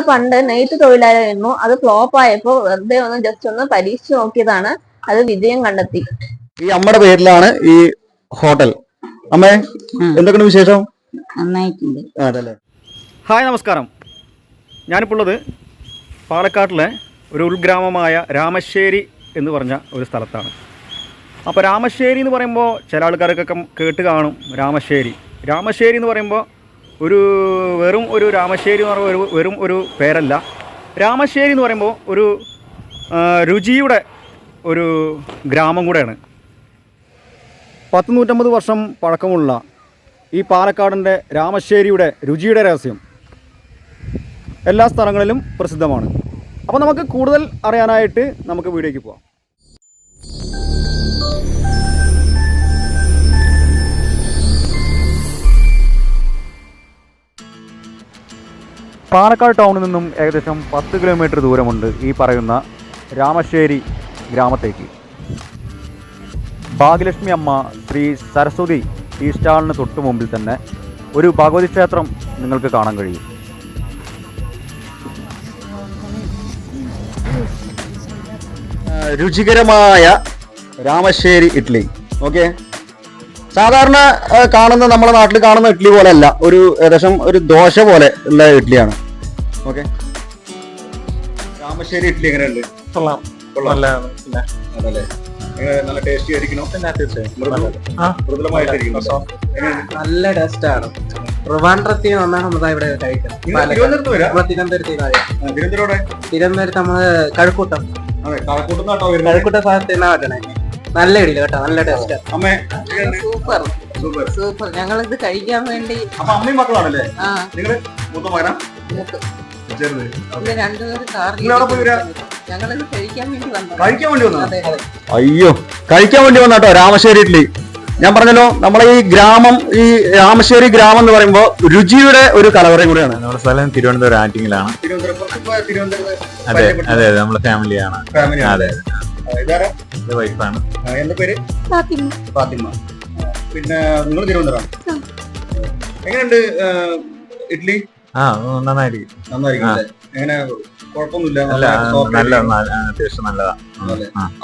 പണ്ട് നെയ്ത്ത് തൊഴിലായിരുന്നു. അത് ഫ്ലോപ്പ് ആയപ്പോൾ വെറുതെ ഒന്ന് ജസ്റ്റ് ഒന്ന് പരീക്ഷിച്ചു നോക്കിയതാണ്. അത് വിജയം കണ്ടെത്തി. ഈ അമ്മയുടെ പേരിലാണ് ഈ ഹോട്ടൽ. അമ്മേ, എന്തൊക്കെയാണ് വിശേഷം? നന്നായിട്ടുണ്ട്. ഹായ്, നമസ്കാരം. ഞാനിപ്പോൾ ഉള്ളത് പാലക്കാട്ടിലെ ഒരു ഉൾഗ്രാമമായ രാമശ്ശേരി എന്ന് പറഞ്ഞ ഒരു സ്ഥലത്താണ്. അപ്പോൾ രാമശ്ശേരി എന്ന് പറയുമ്പോൾ ചില ആൾക്കാർക്കൊക്കെ കേട്ട് കാണും. രാമശ്ശേരി എന്ന് പറയുമ്പോൾ വെറും ഒരു രാമശ്ശേരി എന്ന് പറയുമ്പോൾ വെറും ഒരു പേരല്ല. രാമശ്ശേരി എന്ന് പറയുമ്പോൾ ഒരു രുചിയുടെ ഒരു ഗ്രാമം കൂടെയാണ്. 150 വർഷം പഴക്കമുള്ള ഈ പാലക്കാടിൻ്റെ രാമശ്ശേരിയുടെ രുചിയുടെ രഹസ്യം എല്ലാ സ്ഥലങ്ങളിലും പ്രസിദ്ധമാണ്. അപ്പോൾ നമുക്ക് കൂടുതൽ അറിയാനായിട്ട് നമുക്ക് വീഡിയോയ്ക്ക് പോകാം. പാലക്കാട് ടൗണിൽ നിന്നും ഏകദേശം 10 കിലോമീറ്റർ ദൂരമുണ്ട് ഈ പറയുന്ന രാമശ്ശേരി ഗ്രാമത്തേക്ക്. ഭാഗ്യലക്ഷ്മി അമ്മ ശ്രീ സരസ്വതി ടീ സ്റ്റാളിന് തൊട്ട് മുമ്പിൽ തന്നെ ഒരു ഭഗവതി ക്ഷേത്രം നിങ്ങൾക്ക് കാണാൻ കഴിയും. രുചികരമായ രാമശ്ശേരി ഇഡ്ഡലി. ഓക്കെ, സാധാരണ കാണുന്ന നമ്മുടെ നാട്ടിൽ കാണുന്ന ഇഡ്ഡലി പോലെ അല്ല, ഒരു ഏകദേശം ഒരു ദോശ പോലെ ഉള്ള ഇഡ്ഡലിയാണ്. ഓക്കെ, രാമശ്ശേരി ഇഡ്ഡലി എങ്ങനെയുണ്ട്? നല്ല ടേസ്റ്റി ആയിരിക്കണം. നല്ല ടേസ്റ്റ് ആണ്. ട്രിവാൻഡ്രത്തിൽ വന്നാണ് നമ്മൾ ഇവിടെ കഴിക്കുന്നത്. തിരുവനന്തപുരത്ത് നമ്മള് കഴക്കൂട്ടം ഭാഗത്ത് തന്നെ പറ്റണേ. നല്ല ഇടില്ല കേട്ടോ, നല്ല ടേസ്റ്റ്. Super super. ഞങ്ങളിത് കഴിക്കാൻ വേണ്ടി. അമ്മയും മക്കളാണല്ലേ നിങ്ങള്? മൂത്ത മകനാ? രണ്ടുപേരും ഞങ്ങളിത് കഴിക്കാൻ വേണ്ടി വന്നു. അയ്യോ, കഴിക്കാൻ വേണ്ടി വന്നാട്ടോ രാമശ്ശേരി ഇഡ്ഡലി. ഞാൻ പറഞ്ഞല്ലോ, നമ്മളെ ഈ ഗ്രാമം, ഈ രാമശ്ശേരി ഗ്രാമം എന്ന് പറയുമ്പോൾ രുചിയുടെ ഒരു കലവറയും കൂടെയാണ്. നമ്മുടെ സ്ഥലം തിരുവനന്തപുരം ആറ്റിങ്ങിലാണ്. അതെ അതെ, നമ്മുടെ ഫാമിലിയാണ്. അതെ, വൈഫാണ്. എന്റെ പേര് ഫാത്തിമ. പിന്നെ നിങ്ങൾ തിരുവനന്തപുരം. എങ്ങനെയുണ്ട് ഇഡ്ഡലി? നന്നായിരിക്കും. എങ്ങനെ കുഴപ്പമൊന്നുമില്ല? നല്ല അത്യാവശ്യം നല്ലതാണ്.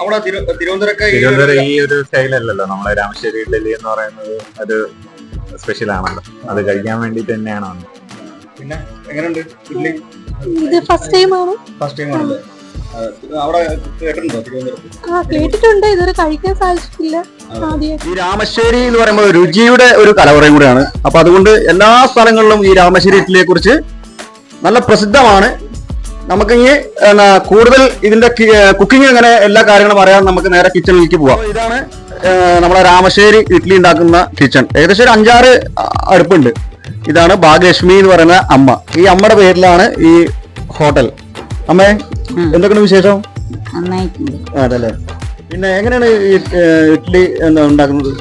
അവിടെ തിരുവനന്തപുരം ഈ ഒരു സ്റ്റൈലല്ലല്ലോ നമ്മളെ രാമശ്ശേരി ഇഡ്ഡലി എന്ന് പറയുന്നത്. അത് സ്പെഷ്യൽ ആണല്ലോ, അത് കഴിക്കാൻ വേണ്ടിട്ട് തന്നെയാണ് വന്നത്. പിന്നെ എങ്ങനെയുണ്ട് ഇഡ്ഡലി? ഇത് ഫസ്റ്റ് ടൈം ആണ്. ആണല്ലേ? അവിടെ കേട്ടിട്ടുണ്ടോ തിരുവനന്തപുരത്ത്? കേട്ടിട്ടുണ്ട്, ഇതുവരെ കഴിക്കാൻ സാധിച്ചിട്ടില്ല. ഈ രാമശ്ശേരി എന്ന് പറയുമ്പോൾ രുചിയുടെ ഒരു കലവറയും കൂടെയാണ്. അപ്പൊ അതുകൊണ്ട് എല്ലാ സ്ഥലങ്ങളിലും ഈ രാമശ്ശേരി ഇഡ്ഡലിയെ കുറിച്ച് നല്ല പ്രസിദ്ധമാണ്. നമുക്കിനി കൂടുതൽ ഇതിന്റെ കുക്കിംഗ് അങ്ങനെ എല്ലാ കാര്യങ്ങളും അറിയാൻ നമുക്ക് നേരെ കിച്ചണിലേക്ക് പോവാം. ഇതാണ് നമ്മളെ രാമശ്ശേരി ഇഡ്ഡലി ഉണ്ടാക്കുന്ന കിച്ചൺ. ഏകദേശം ഒരു 5-6 അടുപ്പുണ്ട്. ഇതാണ് ഭാഗ്യലക്ഷ്മി എന്ന് പറയുന്ന അമ്മ. ഈ അമ്മയുടെ പേരിലാണ് ഈ ഹോട്ടൽ. അമ്മേ, എന്തൊക്കെയാണ് വിശേഷം? അതല്ലേ. പിന്നെ എങ്ങനെയാണ് ഈ ഇഡ്ഡലി ഉണ്ടാക്കുന്നത്?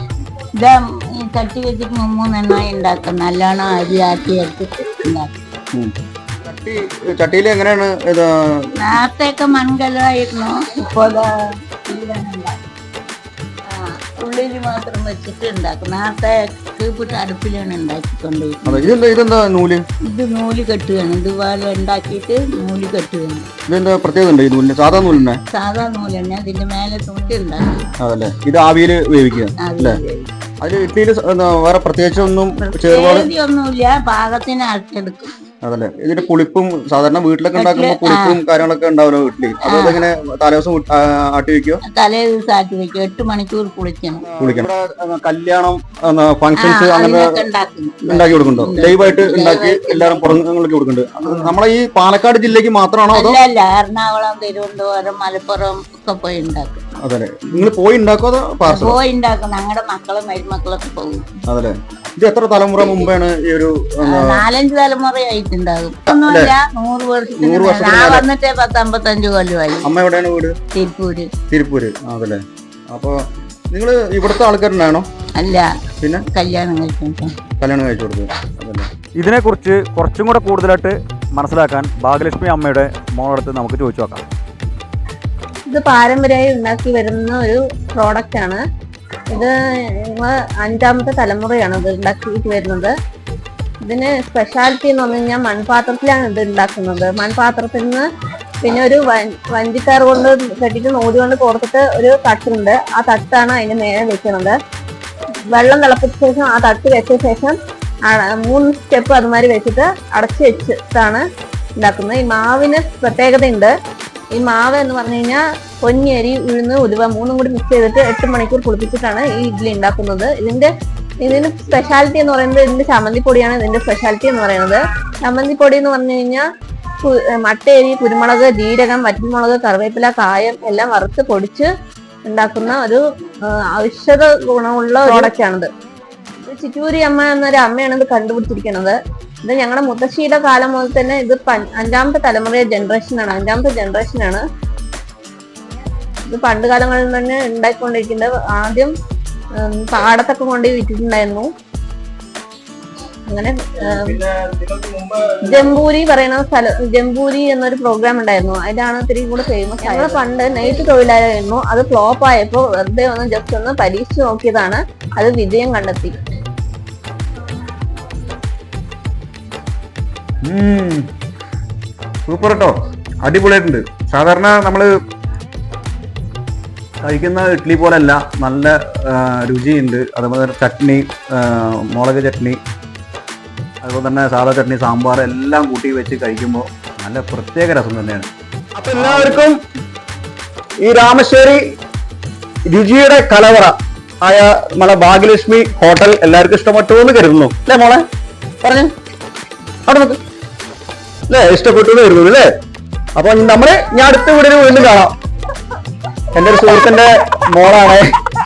തട്ടി വെച്ചിട്ട് 3 ഉണ്ടാക്കും. നല്ലോണം അരി ആട്ടി എടുത്തിട്ട് ഉണ്ടാക്കും. ചട്ടിയിൽ എങ്ങനെയാണ് ഇത്? നേരത്തെയൊക്കെ മൺകലമായിരുന്നു. ഇപ്പോൾ ഉള്ളിൽ മാത്രം വെച്ചിട്ട് ഉണ്ടാക്കും. നേരത്തെ കീപ്പിട്ട് അടുപ്പിലാണ് ഉണ്ടാക്കിക്കൊണ്ടിരിക്കുന്നത്. ഇതെന്താ നൂല്? ഇത് നൂല് കെട്ടുകയാണ്. ഇതുപോലെ ഉണ്ടാക്കിയിട്ട് നൂല് കെട്ടുകയാണ്. ഇതെന്താ പ്രത്യേകത ഉണ്ട് ഈ നൂലിന്? സാധാ നൂലിനെ? സാധാ നൂല് തന്നെ. അതിന്റെ മേലെ തുണി ഉണ്ടാക്കി. അതല്ലേ, ഇത് ആവിയിൽ വേവിക്കുക അല്ലേ? അതിൽ ഇഡ്ഡലിയിൽ വേറെ പ്രത്യേകിച്ച് ഒന്നും ഒന്നുമില്ല, പാകത്തിന് അരച്ചെടുക്കും. അതല്ലേ. ഇതിന്റെ പുളിപ്പും സാധാരണ വീട്ടിലൊക്കെ ഉണ്ടാക്കുമ്പോൾ പുളിപ്പും കാര്യങ്ങളൊക്കെ ഉണ്ടാവുമല്ലോ ഇഡ്ഡലി. അതെങ്ങനെ തലേദിവസം ആട്ടി വെക്കോ? തലേ ദിവസം ആട്ടി വെക്കും. 8 മണിക്കൂർ കുളിക്കണം. കല്യാണം, ഫംഗ്ഷൻസ് അങ്ങനെ ഉണ്ടാക്കി കൊടുക്കുന്നുണ്ടോ? ലൈവായിട്ട് ഉണ്ടാക്കി എല്ലാവരും പുറങ്ങളിലേക്ക് കൊടുക്കുന്നുണ്ട്. നമ്മളെ ഈ പാലക്കാട് ജില്ലക്ക് മാത്രമാണോ അതോ? അല്ല, എറണാകുളം, തിരുവനന്തപുരം, മലപ്പുറം ഒക്കെ പോയി ഉണ്ടാക്കും. അതല്ലേ, നിങ്ങൾ പോയി ഉണ്ടാക്കോ അതോ പാർസൽ? പോയി ഉണ്ടാക്കും. ഞങ്ങളുടെ മക്കളും മരുമക്കളൊക്കെ പോകും. അതല്ലേ. ഇത് എത്ര തലമുറ മുമ്പാണ് ഈ ഒരു? 4-5 തലമുറയായിട്ടുണ്ടാകും. ഒന്നുമില്ല, 100 വർഷത്തിന് ഞാൻ വന്നിട്ടേ 10-55 കൊല്ലമായി. അമ്മ എവിടെയാണ് വീട്? തിരുപ്പൂര്. അതല്ലേ. അപ്പൊ നിങ്ങള് ഇവിടുത്തെ ആൾക്കാരുണ്ടാണോ? അല്ല, പിന്നെ കല്യാണം കഴിച്ചു കൊടുത്തു. അതല്ലേ. ഇതിനെ കുറിച്ച് കുറച്ചും കൂടെ കൂടുതലായിട്ട് മനസ്സിലാക്കാൻ ഭാഗ്യലക്ഷ്മി അമ്മയുടെ മോളടുത്ത് നമുക്ക് ചോദിച്ചു നോക്കാം. ഇത് പാരമ്പര്യമായി ഉണ്ടാക്കി വരുന്ന ഒരു പ്രോഡക്റ്റ് ആണ്. ഇത് 5ാമത്തെ തലമുറയാണ് ഇത് ഉണ്ടാക്കിയിട്ട് വരുന്നത്. ഇതിന് സ്പെഷ്യാലിറ്റി എന്ന് പറഞ്ഞു കഴിഞ്ഞാൽ മൺപാത്രത്തിലാണ് ഇത് ഉണ്ടാക്കുന്നത്. മൺപാത്രത്തിൽ നിന്ന് പിന്നെ ഒരു വഞ്ചിക്കാർ കൊണ്ട് കെട്ടിട്ട് നൂല് കൊണ്ട് കോർത്തിട്ട് ഒരു തട്ടുണ്ട്. ആ തട്ടാണ് അതിന് മേലെ വെക്കുന്നത്. വെള്ളം തിളപ്പിച്ച ശേഷം ആ തട്ട് വെച്ച ശേഷം 3 സ്റ്റെപ്പ് അതുമാതിരി വെച്ചിട്ട് അടച്ചു വെച്ചിട്ടാണ് ഉണ്ടാക്കുന്നത്. ഈ മാവിന് പ്രത്യേകതയുണ്ട്. ഈ മാവ് എന്ന് പറഞ്ഞു കഴിഞ്ഞാൽ പൊന്നിയരി, ഉഴുന്ന്, ഉലുവ 3ഉം കൂടി മിക്സ് ചെയ്തിട്ട് 8 മണിക്കൂർ പുളിപ്പിച്ചിട്ടാണ് ഈ ഇഡ്ഡലി ഉണ്ടാക്കുന്നത്. ഇതിന്റെ സ്പെഷ്യാലിറ്റി എന്ന് പറയുന്നത് ഇതിന്റെ ചമ്മന്തിപ്പൊടിയാണ്. ഇതിന്റെ സ്പെഷ്യാലിറ്റി എന്ന് പറയുന്നത് ചമ്മന്തിപ്പൊടി എന്ന് പറഞ്ഞു കഴിഞ്ഞാൽ മട്ടയരി, കുരുമുളക്, ജീരകം, വറ്റൽമുളക്, കറിവേപ്പില, കായം എല്ലാം വറുത്ത് പൊടിച്ച് ഉണ്ടാക്കുന്ന ഒരു ഔഷധ ഗുണമുള്ള പ്രോഡക്റ്റ് ആണിത്. ഇത് ചിറ്റൂരി അമ്മ എന്നൊരു അമ്മയാണ് ഇത് കണ്ടുപിടിച്ചിരിക്കുന്നത്. ഇത് ഞങ്ങളുടെ മുത്തശ്ശിയുടെ കാലം മുതൽ തന്നെ ഇത് 5ാമത്തെ തലമുറ ജനറേഷനാണ്. 5ാമത്തെ ജനറേഷനാണ്. ഇത് പണ്ട് കാലങ്ങളിൽ തന്നെ ഉണ്ടായിക്കൊണ്ടിരിക്കുന്നത്. ആദ്യം പാടത്തൊക്കെ കൊണ്ടുപോയി വിറ്റിട്ടുണ്ടായിരുന്നു. അങ്ങനെ ജംബൂരി പറയുന്ന ജംബൂരി എന്നൊരു പ്രോഗ്രാം ഉണ്ടായിരുന്നു. അതിലാണ് ഇത്തിരി കൂടെ ഫേമസ്. ഞങ്ങൾ പണ്ട് നെയ്ത്ത് തൊഴിലായിരുന്നു. അത് ഫ്ലോപ്പ് ആയപ്പോൾ വെറുതെ ജസ്റ്റ് ഒന്ന് പരീക്ഷിച്ച് നോക്കിയതാണ്. അത് വിജയം കണ്ടെത്തി. സൂപ്പർ കേട്ടോ, അടിപൊളിയായിട്ടുണ്ട്. സാധാരണ നമ്മള് കഴിക്കുന്ന ഇഡ്ഡലി പോലല്ല, നല്ല രുചിയുണ്ട്. അതുപോലെ തന്നെ ചട്നി, മുളക് ചട്നി, അതുപോലെ തന്നെ സാധാ ചട്നി, സാമ്പാർ എല്ലാം കൂട്ടി വെച്ച് കഴിക്കുമ്പോൾ നല്ല പ്രത്യേക രസം തന്നെയാണ്. അപ്പൊ എല്ലാവർക്കും ഈ രാമശ്ശേരി രുചിയുടെ കലവറ ആയ നമ്മളെ ഭാഗ്യലക്ഷ്മി ഹോട്ടൽ എല്ലാവർക്കും ഇഷ്ടപ്പെട്ടു എന്ന് കരുതുന്നു അല്ലേ മോളെ? പറഞ്ഞു അവിടെ നോക്ക് അല്ലേ, ഇഷ്ടപ്പെട്ടു എന്ന് കരുതുന്നു അല്ലേ? അപ്പൊ നമ്മള് ഞാൻ അടുത്ത വീടിന് വീണ്ടും കാണാം. എന്റെ ഒരു സുഹൃത്തിന്റെ മോളാണ്.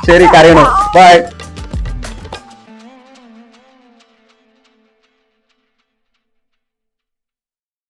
ശരി, കരയണോ? ബൈ.